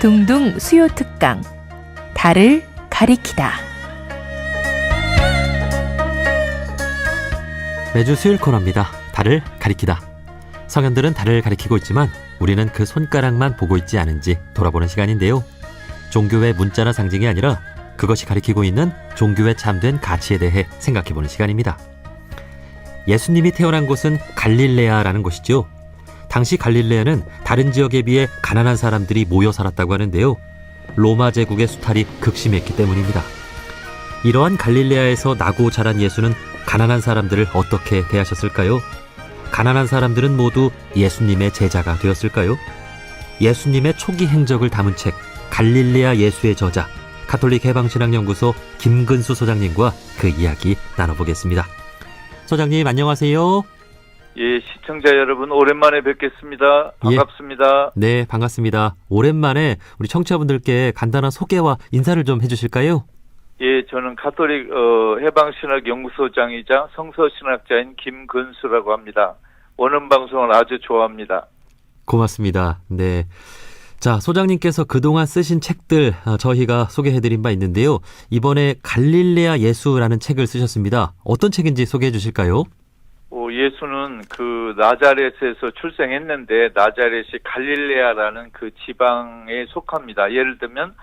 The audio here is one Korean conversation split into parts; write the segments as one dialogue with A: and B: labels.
A: 둥둥 수요 특강 달을 가리키다.
B: 매주 수요일 코너입니다. 달을 가리키다. 성현들은 달을 가리키고 있지만 우리는 그 손가락만 보고 있지 않은지 돌아보는 시간인데요. 종교의 문자나 상징이 아니라 그것이 가리키고 있는 종교의 참된 가치에 대해 생각해보는 시간입니다. 예수님이 태어난 곳은 갈릴레아라는 곳이죠. 당시 갈릴레아는 다른 지역에 비해 가난한 사람들이 모여 살았다고 하는데요. 로마 제국의 수탈이 극심했기 때문입니다. 이러한 갈릴레아에서 나고 자란 예수는 가난한 사람들을 어떻게 대하셨을까요? 가난한 사람들은 모두 예수님의 제자가 되었을까요? 예수님의 초기 행적을 담은 책 갈릴레아 예수의 저자 가톨릭 해방신앙연구소 김근수 소장님과 그 이야기 나눠보겠습니다. 소장님 안녕하세요.
C: 예, 시청자 여러분 오랜만에 뵙겠습니다. 반갑습니다.
B: 예. 네, 반갑습니다. 오랜만에 우리 청취자분들께 간단한 소개와 인사를 좀 해주실까요?
C: 예, 저는 가톨릭 해방신학연구소장이자 성서신학자인 김근수라고 합니다. 원음 방송을 아주 좋아합니다.
B: 고맙습니다. 네. 자, 소장님께서 그동안 쓰신 책들 저희가 소개해드린 바 있는데요. 이번에 갈릴레아 예수라는 책을 쓰셨습니다. 어떤 책인지 소개해 주실까요?
C: 예수는 그 나자렛에서 출생했는데 나자렛이 갈릴레아라는 그 지방에 속합니다. 예를 들면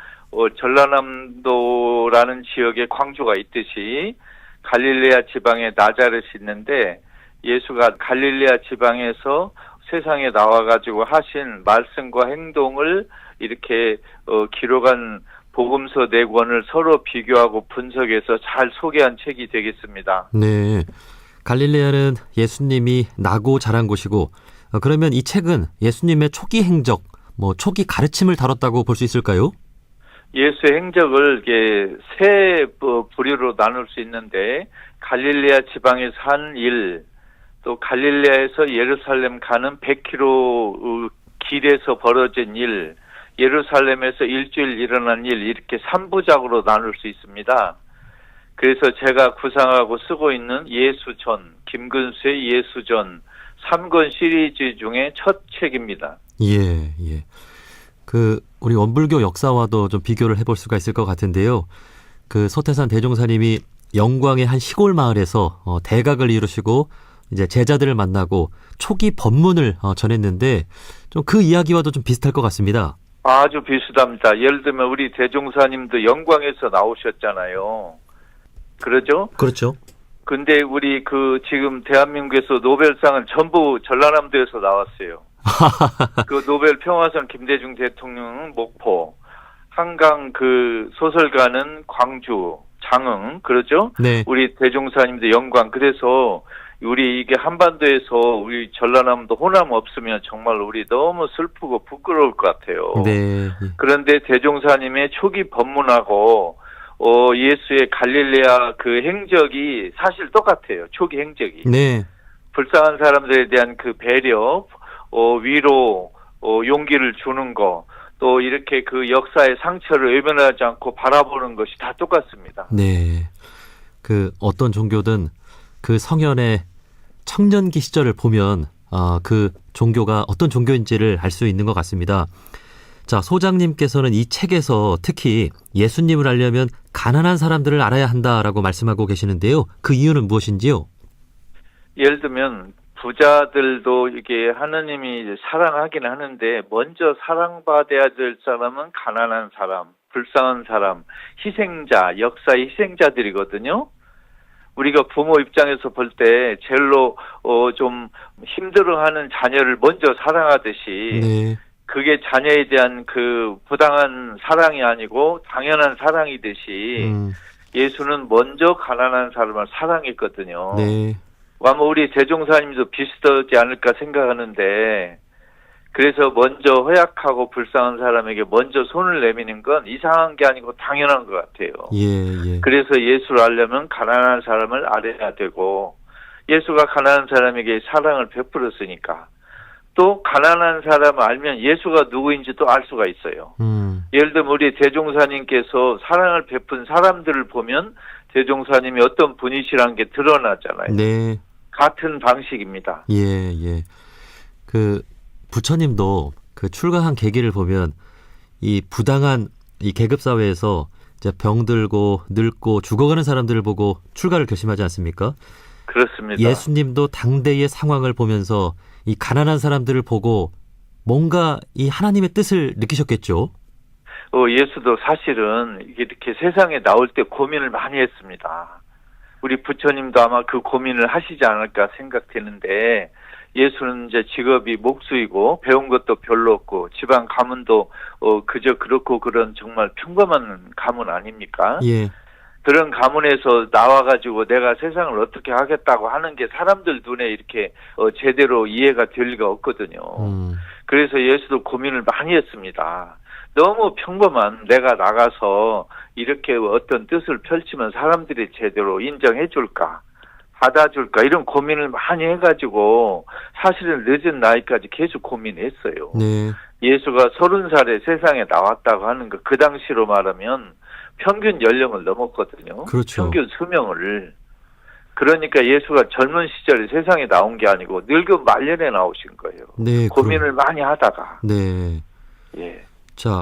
C: 전라남도라는 지역에 광주가 있듯이 갈릴레아 지방에 나자렛이 있는데 예수가 갈릴레아 지방에서 세상에 나와가지고 하신 말씀과 행동을 이렇게 기록한 복음서 4권을 서로 비교하고 분석해서 잘 소개한 책이 되겠습니다.
B: 네. 갈릴레아는 예수님이 나고 자란 곳이고 그러면 이 책은 예수님의 초기 행적, 초기 가르침을 다뤘다고 볼 수 있을까요?
C: 예수의 행적을 이게 세 부류로 나눌 수 있는데 갈릴레아 지방에서 한 일, 또 갈릴레아에서 예루살렘 가는 100km 길에서 벌어진 일, 예루살렘에서 일주일 일어난 일 이렇게 3부작으로 나눌 수 있습니다. 그래서 제가 구상하고 쓰고 있는 예수전, 김근수의 예수전 3권 시리즈 중에 첫 책입니다.
B: 예. 우리 원불교 역사와도 좀 비교를 해볼 수가 있을 것 같은데요. 서태산 대종사님이 영광의 한 시골 마을에서 대각을 이루시고 이제 제자들을 만나고 초기 법문을 전했는데 좀 그 이야기와도 좀 비슷할 것 같습니다.
C: 아주 비슷합니다. 예를 들면 우리 대종사님도 영광에서 나오셨잖아요. 그러죠?
B: 그렇죠.
C: 근데 우리 지금 대한민국에서 노벨상은 전부 전라남도에서 나왔어요. 그 노벨 평화상 김대중 대통령은 목포, 한강 소설가는 광주, 장흥, 그러죠?
B: 네.
C: 우리 대종사님도 영광. 그래서 우리 이게 한반도에서 우리 전라남도 호남 없으면 정말 우리 너무 슬프고 부끄러울 것 같아요.
B: 네.
C: 그런데 대종사님의 초기 법문하고 예수의 갈릴레아 행적이 사실 똑같아요. 초기 행적이.
B: 네.
C: 불쌍한 사람들에 대한 배려, 위로, 용기를 주는 거, 또 이렇게 역사의 상처를 외면하지 않고 바라보는 것이 다 똑같습니다.
B: 네. 어떤 종교든 성현의 청년기 시절을 보면 그 종교가 어떤 종교인지를 알 수 있는 것 같습니다. 자, 소장님께서는 이 책에서 특히 예수님을 알려면 가난한 사람들을 알아야 한다라고 말씀하고 계시는데요. 그 이유는 무엇인지요?
C: 예를 들면 부자들도 이게 하느님이 사랑하긴 하는데 먼저 사랑받아야 될 사람은 가난한 사람, 불쌍한 사람, 희생자, 역사의 희생자들이거든요. 우리가 부모 입장에서 볼 때 제일로 좀 힘들어하는 자녀를 먼저 사랑하듯이
B: 네.
C: 그게 자녀에 대한 부당한 사랑이 아니고 당연한 사랑이듯이 예수는 먼저 가난한 사람을 사랑했거든요.
B: 네.
C: 아마 우리 대종사님도 비슷하지 않을까 생각하는데 그래서 먼저 허약하고 불쌍한 사람에게 먼저 손을 내미는 건 이상한 게 아니고 당연한 것 같아요.
B: 예.
C: 그래서 예수를 알려면 가난한 사람을 알아야 되고 예수가 가난한 사람에게 사랑을 베풀었으니까 또 가난한 사람을 알면 예수가 누구인지 또 알 수가 있어요. 예를 들면 우리 대종사님께서 사랑을 베푼 사람들을 보면 대종사님이 어떤 분이시라는 게 드러나잖아요.
B: 네.
C: 같은 방식입니다.
B: 예. 부처님도 출가한 계기를 보면 이 부당한 이 계급 사회에서 이제 병들고 늙고 죽어가는 사람들을 보고 출가를 결심하지 않습니까?
C: 그렇습니다.
B: 예수님도 당대의 상황을 보면서 이 가난한 사람들을 보고 뭔가 이 하나님의 뜻을 느끼셨겠죠.
C: 예수도 사실은 이렇게 세상에 나올 때 고민을 많이 했습니다. 우리 부처님도 아마 그 고민을 하시지 않을까 생각되는데, 예수는 이제 직업이 목수이고 배운 것도 별로 없고 지방 가문도 그저 그렇고 그런 정말 평범한 가문 아닙니까?
B: 예.
C: 그런 가문에서 나와가지고 내가 세상을 어떻게 하겠다고 하는 게 사람들 눈에 이렇게 제대로 이해가 될 리가 없거든요. 그래서 예수도 고민을 많이 했습니다. 너무 평범한 내가 나가서 이렇게 어떤 뜻을 펼치면 사람들이 제대로 인정해 줄까, 받아줄까, 이런 고민을 많이 해가지고 사실은 늦은 나이까지 계속 고민했어요.
B: 네.
C: 예수가 30살에 세상에 나왔다고 하는 거, 그 당시로 말하면 평균 연령을 넘었거든요.
B: 그렇죠.
C: 평균 수명을. 그러니까 예수가 젊은 시절에 세상에 나온 게 아니고 늙은 말년에 나오신 거예요.
B: 네.
C: 고민을 많이 하다가.
B: 네.
C: 예.
B: 자,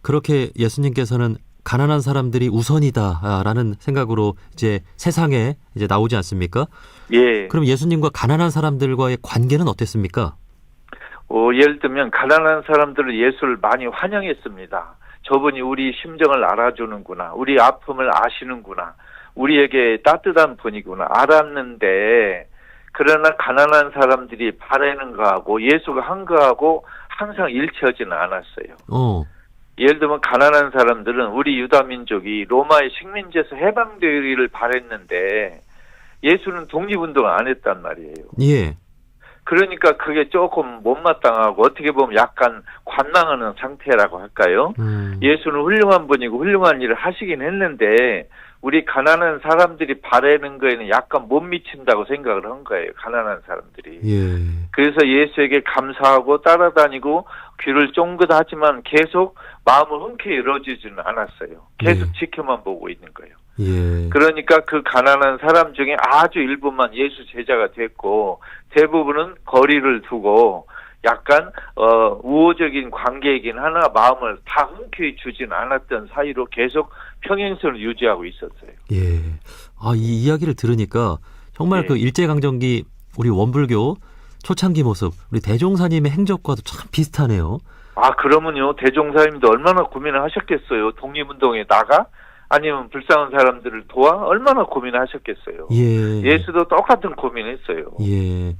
B: 그렇게 예수님께서는 가난한 사람들이 우선이다라는 생각으로 이제 세상에 이제 나오지 않습니까?
C: 예.
B: 그럼 예수님과 가난한 사람들과의 관계는 어땠습니까?
C: 예를 들면 가난한 사람들은 예수를 많이 환영했습니다. 저분이 우리 심정을 알아주는구나, 우리 아픔을 아시는구나, 우리에게 따뜻한 분이구나 알았는데, 그러나 가난한 사람들이 바라는 거하고 예수가 한 거하고 항상 일치하지는 않았어요. 예를 들면 가난한 사람들은 우리 유다 민족이 로마의 식민지에서 해방되기를 바랬는데 예수는 독립운동을 안 했단 말이에요.
B: 예.
C: 그러니까 그게 조금 못마땅하고 어떻게 보면 약간 관망하는 상태라고 할까요? 예수는 훌륭한 분이고 훌륭한 일을 하시긴 했는데 우리 가난한 사람들이 바라는 거에는 약간 못 미친다고 생각을 한 거예요. 가난한 사람들이.
B: 예.
C: 그래서 예수에게 감사하고 따라다니고 귀를 쫑긋하지만 계속 마음을 흔쾌히 열어주지는 않았어요. 계속
B: 예.
C: 지켜만 보고 있는 거예요.
B: 예.
C: 그러니까 그 가난한 사람 중에 아주 일부만 예수 제자가 됐고 대부분은 거리를 두고 약간 우호적인 관계이긴 하나 마음을 다 흔쾌히 주진 않았던 사이로 계속 평행선을 유지하고 있었어요.
B: 예. 아, 이 이야기를 들으니까 정말
C: 예.
B: 그 일제강점기 우리 원불교 초창기 모습, 우리 대종사님의 행적과도 참 비슷하네요.
C: 아, 그러면요, 대종사님도 얼마나 고민을 하셨겠어요. 독립운동에 나가? 아니면 불쌍한 사람들을 도와? 얼마나 고민하셨겠어요.
B: 예.
C: 예수도 똑같은 고민했어요.
B: 예.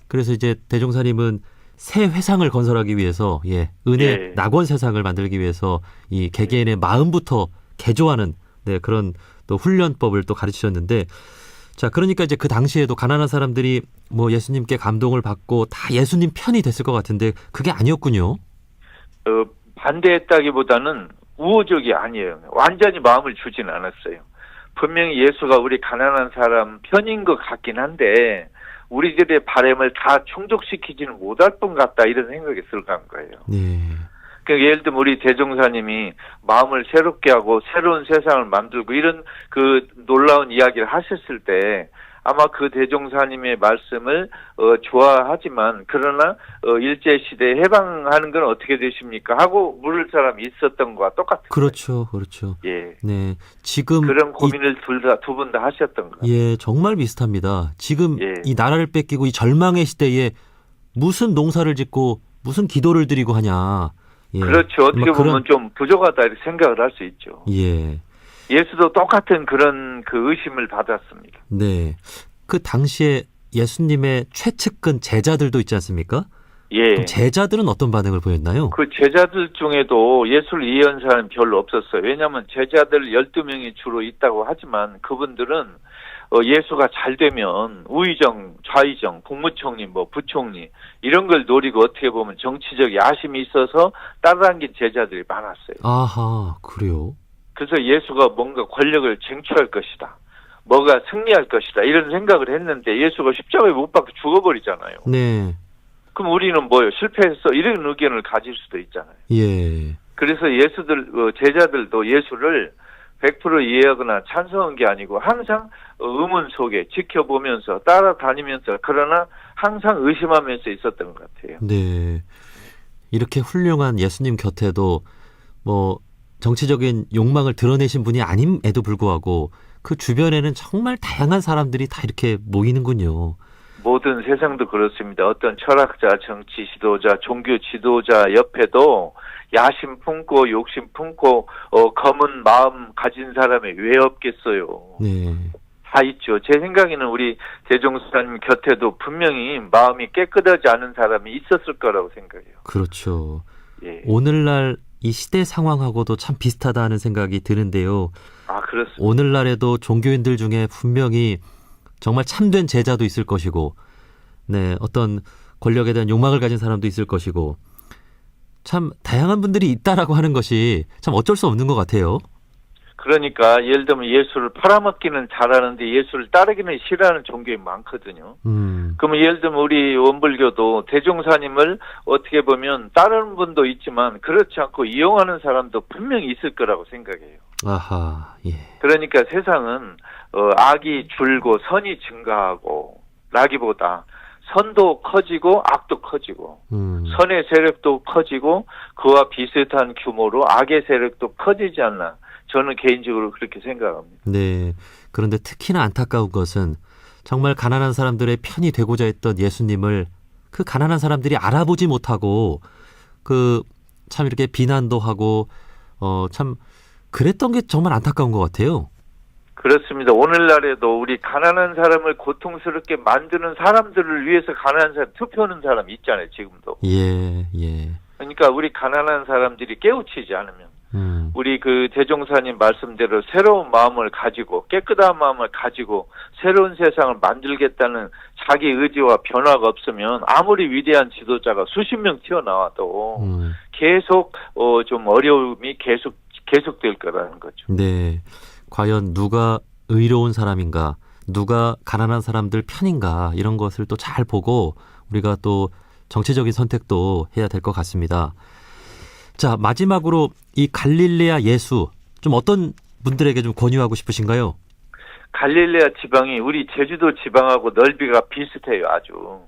B: 그래서 이제 대종사님은 새 회상을 건설하기 위해서 은혜
C: 예.
B: 낙원 세상을 만들기 위해서 이 개개인의 마음부터 개조하는 그런 또 훈련법을 또 가르치셨는데, 자, 그러니까 이제 그 당시에도 가난한 사람들이 뭐 예수님께 감동을 받고 다 예수님 편이 됐을 것 같은데 그게 아니었군요.
C: 반대했다기보다는 우호적이 아니에요. 완전히 마음을 주진 않았어요. 분명히 예수가 우리 가난한 사람 편인 것 같긴 한데 우리들의 바람을 다 충족시키지는 못할 분 같다, 이런 생각이 들어간 거예요.
B: 네.
C: 그러니까 예를 들면 우리 대종사님이 마음을 새롭게 하고 새로운 세상을 만들고 이런 그 놀라운 이야기를 하셨을 때 아마 그 대종사님의 말씀을 좋아하지만 그러나 일제시대에 해방하는 건 어떻게 되십니까? 하고 물을 사람이 있었던 것과 똑같은
B: 그렇죠. 그렇죠.
C: 예.
B: 네. 지금
C: 그런 고민을 두 분 다 하셨던 거예요.
B: 예, 정말 비슷합니다. 지금
C: 예.
B: 이 나라를 뺏기고 이 절망의 시대에 무슨 농사를 짓고 무슨 기도를 드리고 하냐. 예.
C: 그렇죠. 어떻게 보면 좀 부족하다 이렇게 생각을 할 수 있죠.
B: 예.
C: 예수도 똑같은 그런 그 의심을 받았습니다.
B: 네. 그 당시에 예수님의 최측근 제자들도 있지 않습니까?
C: 예.
B: 그럼 제자들은 어떤 반응을 보였나요?
C: 그 제자들 중에도 예수를 이해한 사람이 별로 없었어요. 왜냐하면 제자들 12명이 주로 있다고 하지만 그분들은 예수가 잘 되면 우의정, 좌의정, 국무총리, 부총리 이런 걸 노리고 어떻게 보면 정치적 야심이 있어서 따라당긴 제자들이 많았어요.
B: 아하, 그래요?
C: 그래서 예수가 뭔가 권력을 쟁취할 것이다, 뭐가 승리할 것이다 이런 생각을 했는데 예수가 십자가에 못 박혀 죽어버리잖아요.
B: 네.
C: 그럼 우리는 뭐요? 실패했어? 이런 의견을 가질 수도 있잖아요.
B: 예.
C: 그래서 제자들도 예수를 100% 이해하거나 찬성한 게 아니고 항상 의문 속에 지켜보면서 따라다니면서 그러나 항상 의심하면서 있었던 것 같아요.
B: 네. 이렇게 훌륭한 예수님 곁에도 뭐 정치적인 욕망을 드러내신 분이 아님에도 불구하고 그 주변에는 정말 다양한 사람들이 다 이렇게 모이는군요.
C: 모든 세상도 그렇습니다. 어떤 철학자, 정치 지도자, 종교 지도자 옆에도 야심 품고 욕심 품고 검은 마음 가진 사람이 왜 없겠어요.
B: 네.
C: 다 있죠. 제 생각에는 우리 대종사님 곁에도 분명히 마음이 깨끗하지 않은 사람이 있었을 거라고 생각해요.
B: 그렇죠.
C: 예.
B: 오늘날 이 시대 상황하고도 참 비슷하다는 생각이 드는데요.
C: 아, 그렇습니다.
B: 오늘날에도 종교인들 중에 분명히 정말 참된 제자도 있을 것이고, 네, 어떤 권력에 대한 욕망을 가진 사람도 있을 것이고, 참 다양한 분들이 있다라고 하는 것이 참 어쩔 수 없는 것 같아요.
C: 그러니까 예를 들면 예수를 팔아먹기는 잘하는데 예수를 따르기는 싫어하는 종교인 많거든요. 그러면 예를 들면 우리 원불교도 대종사님을 어떻게 보면 따르는 분도 있지만 그렇지 않고 이용하는 사람도 분명히 있을 거라고 생각해요.
B: 아하, 예.
C: 그러니까 세상은 악이 줄고 선이 증가하고 라기보다 선도 커지고 악도 커지고 선의 세력도 커지고 그와 비슷한 규모로 악의 세력도 커지지 않나. 저는 개인적으로 그렇게 생각합니다.
B: 네. 그런데 특히나 안타까운 것은 정말 가난한 사람들의 편이 되고자 했던 예수님을 그 가난한 사람들이 알아보지 못하고 그 참 이렇게 비난도 하고 참 그랬던 게 정말 안타까운 것 같아요.
C: 그렇습니다. 오늘날에도 우리 가난한 사람을 고통스럽게 만드는 사람들을 위해서 가난한 사람 투표하는 사람이 있잖아요. 지금도.
B: 예, 예.
C: 그러니까 우리 가난한 사람들이 깨우치지 않으면 우리 그 대종사님 말씀대로 새로운 마음을 가지고 깨끗한 마음을 가지고 새로운 세상을 만들겠다는 자기 의지와 변화가 없으면 아무리 위대한 지도자가 수십 명 튀어나와도 계속 좀 어려움이 계속될 거라는 거죠.
B: 네. 과연 누가 의로운 사람인가, 누가 가난한 사람들 편인가 이런 것을 또 잘 보고 우리가 또 정치적인 선택도 해야 될 것 같습니다. 자, 마지막으로 이 갈릴레아 예수 좀 어떤 분들에게 좀 권유하고 싶으신가요?
C: 갈릴레아 지방이 우리 제주도 지방하고 넓이가 비슷해요, 아주.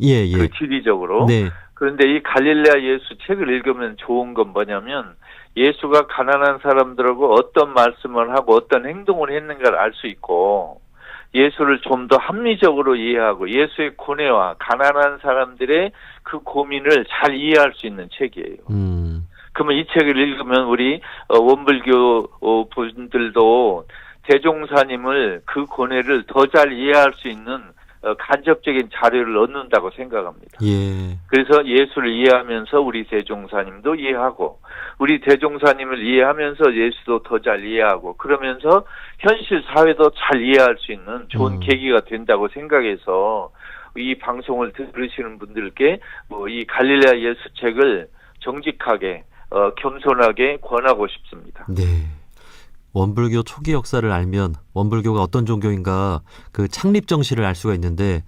B: 예, 예.
C: 그 지리적으로.
B: 네.
C: 그런데 이 갈릴레아 예수 책을 읽으면 좋은 건 뭐냐면 예수가 가난한 사람들하고 어떤 말씀을 하고 어떤 행동을 했는가를 알 수 있고 예수를 좀 더 합리적으로 이해하고 예수의 고뇌와 가난한 사람들의 그 고민을 잘 이해할 수 있는 책이에요. 그러면 이 책을 읽으면 우리 원불교 분들도 대종사님을 그 고뇌를 더 잘 이해할 수 있는 간접적인 자료를 얻는다고 생각합니다.
B: 예.
C: 그래서 예수를 이해하면서 우리 대종사님도 이해하고 우리 대종사님을 이해하면서 예수도 더 잘 이해하고 그러면서 현실 사회도 잘 이해할 수 있는 좋은 계기가 된다고 생각해서 이 방송을 들으시는 분들께 이 갈릴레아 예수 책을 정직하게 겸손하게 권하고 싶습니다.
B: 네. 원불교 초기 역사를 알면 원불교가 어떤 종교인가 그 창립 정신을 알 수가 있는데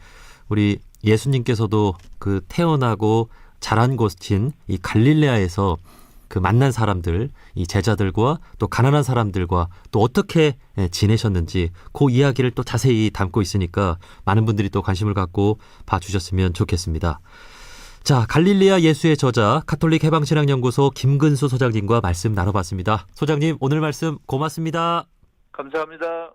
B: 우리 예수님께서도 그 태어나고 자란 곳인 이 갈릴레아에서 그 만난 사람들, 이 제자들과 또 가난한 사람들과 또 어떻게 지내셨는지 그 이야기를 또 자세히 담고 있으니까 많은 분들이 또 관심을 갖고 봐주셨으면 좋겠습니다. 자, 갈릴레아 예수의 저자 가톨릭 해방신앙연구소 김근수 소장님과 말씀 나눠봤습니다. 소장님, 오늘 말씀 고맙습니다.
C: 감사합니다.